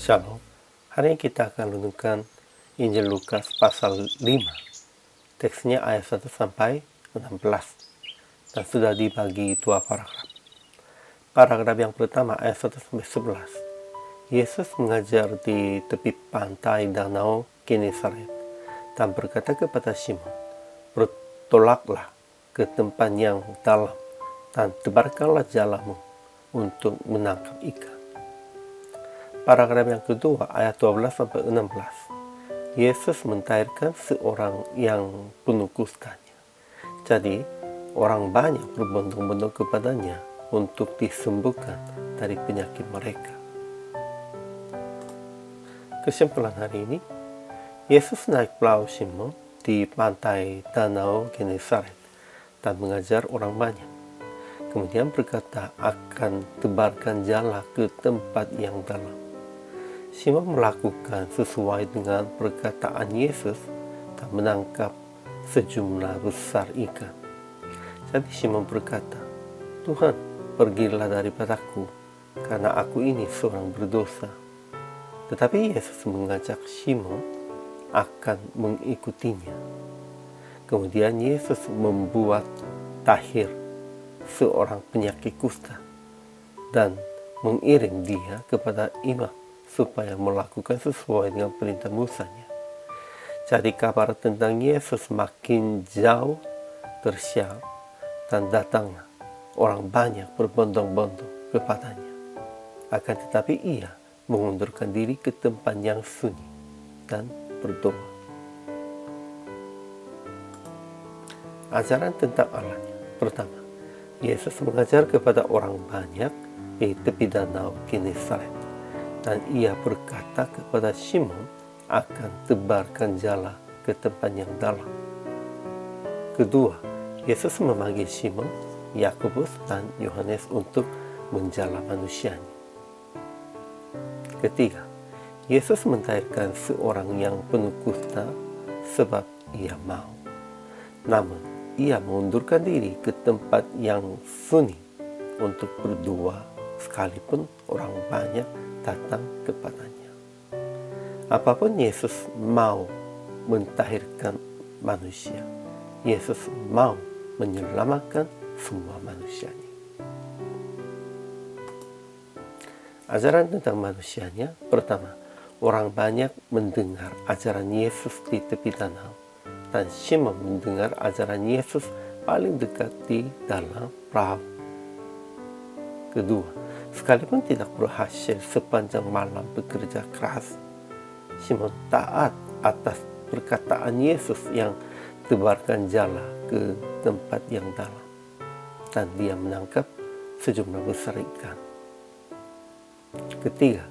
Shalom. Hari ini kita akan renungkan Injil Lukas pasal 5. Teksnya ayat 1 sampai 16. Dan sudah dibagi dua paragraf. Paragraf yang pertama ayat 1 sampai 11. Yesus mengajar di tepi pantai danau Genesaret dan berkata kepada Simon, "Bertolaklah ke tempat yang dalam dan tebarkanlah jalamu untuk menangkap ikan." Paragraf yang kedua ayat 12 sampai 16. Yesus mentahirkan seorang yang penuh kustanya. Jadi orang banyak berbondong-bondong kepadanya untuk disembuhkan dari penyakit mereka. Kesimpulan hari ini, Yesus naik perahu Simon di pantai danau Genesaret dan mengajar orang banyak. Kemudian berkata akan tebarkan jala ke tempat yang dalam. Simon melakukan sesuai dengan perkataan Yesus dan menangkap sejumlah besar ikan. Jadi Simon berkata, "Tuhan, pergilah daripadaku, karena aku ini seorang berdosa." Tetapi Yesus mengajak Simon akan mengikutinya. Kemudian Yesus membuat tahir seorang penyakit kusta dan mengirim dia kepada imam supaya melakukan sesuai dengan perintah Musa-nya. Jadi kabar tentang Yesus makin jauh tersiar dan datanglah orang banyak berbondong-bondong kepadanya. Akan tetapi ia mengundurkan diri ke tempat yang sunyi dan berdoa. Ajaran tentang Allahnya. Pertama, Yesus mengajar kepada orang banyak di tepi danau Genesaret. Dan ia berkata kepada Simon akan tebarkan jala ke tempat yang dalam. Kedua, Yesus memanggil Simon, Yakobus, dan Yohanes untuk menjala manusianya. Ketiga, Yesus mentahirkan seorang yang penuh kusta sebab ia mau. Namun, ia mengundurkan diri ke tempat yang sunyi untuk berdoa sekalipun orang banyak datang kepadanya. Apapun Yesus mau mentahirkan manusia, Yesus mau menyelamatkan semua manusianya. Ajaran tentang manusianya. Pertama, orang banyak mendengar ajaran Yesus di tepi danau, dan Simon mendengar ajaran Yesus paling dekat di dalam perahu. Kedua, sekalipun tidak berhasil sepanjang malam bekerja keras, Simon taat atas perkataan Yesus yang tebarkan jala ke tempat yang dalam, dan dia menangkap sejumlah besar ikan. Ketiga,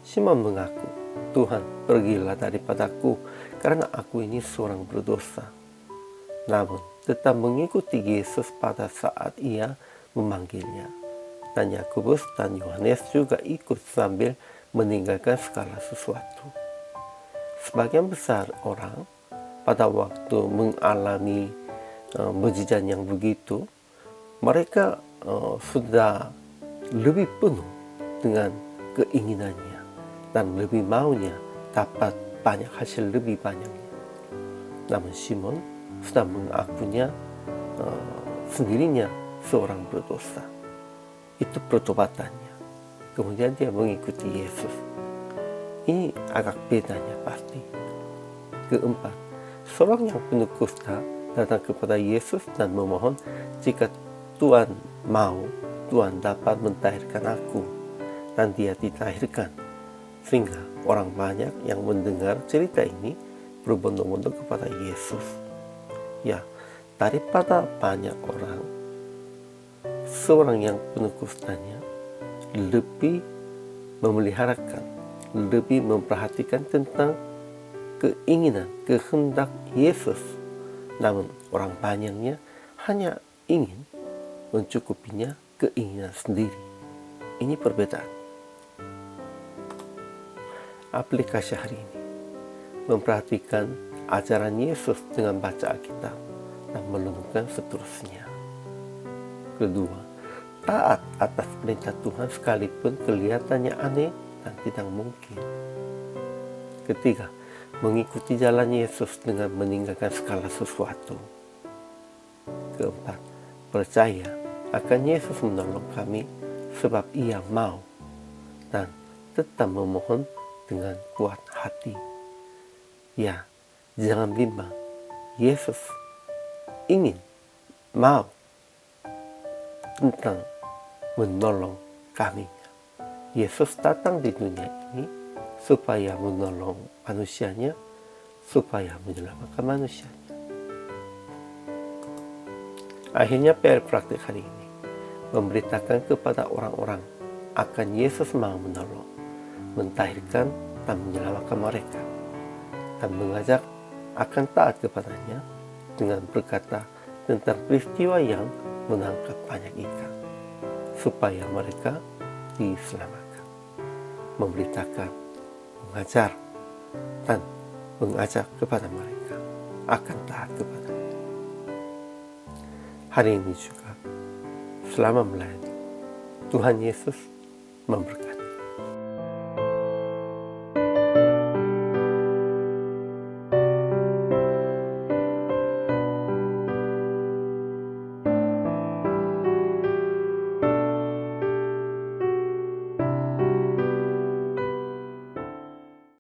Simon mengaku, "Tuhan, pergilah daripadaku, karena aku ini seorang berdosa." Namun, tetap mengikuti Yesus pada saat ia memanggilnya. Dan Yakobus dan Yohanes juga ikut sambil meninggalkan segala sesuatu. Sebagian besar orang pada waktu mengalami mujizat yang begitu, mereka sudah lebih penuh dengan keinginannya dan lebih maunya dapat banyak hasil lebih banyaknya. Namun Simon sudah mengakunya sendirinya seorang berdosa. Itu pertobatannya. Kemudian dia mengikuti Yesus. Ini agak bedanya pasti. Keempat, seorang yang penuh kusta datang kepada Yesus dan memohon, "Jika Tuhan mau, Tuhan dapat mentahirkan aku." Dan dia ditahirkan. Sehingga orang banyak yang mendengar cerita ini berbondong-bondong kepada Yesus. Ya, daripada banyak orang, seorang yang penuh kustanya lebih memeliharakan, lebih memperhatikan tentang keinginan, kehendak Yesus. Namun orang banyaknya hanya ingin mencukupinya keinginan sendiri. Ini perbedaan. Aplikasi hari ini, memperhatikan ajaran Yesus dengan baca Alkitab dan merenungkan seterusnya. Kedua, taat atas perintah Tuhan sekalipun kelihatannya aneh kelihatan tidak mungkin. Ketiga, mengikuti jalan Yesus dengan meninggalkan segala sesuatu. Keempat, percaya akan Yesus menolong kami sebab Ia mau, dan tetap memohon dengan kuat hati. Ya, jangan bimbang. Yesus ingin, mau tentang menolong kami. Yesus datang di dunia ini supaya menolong manusianya, supaya menyelamatkan manusianya. Akhirnya PR praktik hari ini memberitakan kepada orang-orang akan Yesus mau menolong, mentahirkan dan menyelamatkan mereka, dan mengajak akan taat kepadanya dengan berkata tentang peristiwa yang menangkap banyak ikan, supaya mereka diselamatkan. Memberitakan, mengajar, dan mengajak kepada mereka akan taat kepadanya. Hari ini juga, selama melayani, Tuhan Yesus memberkati.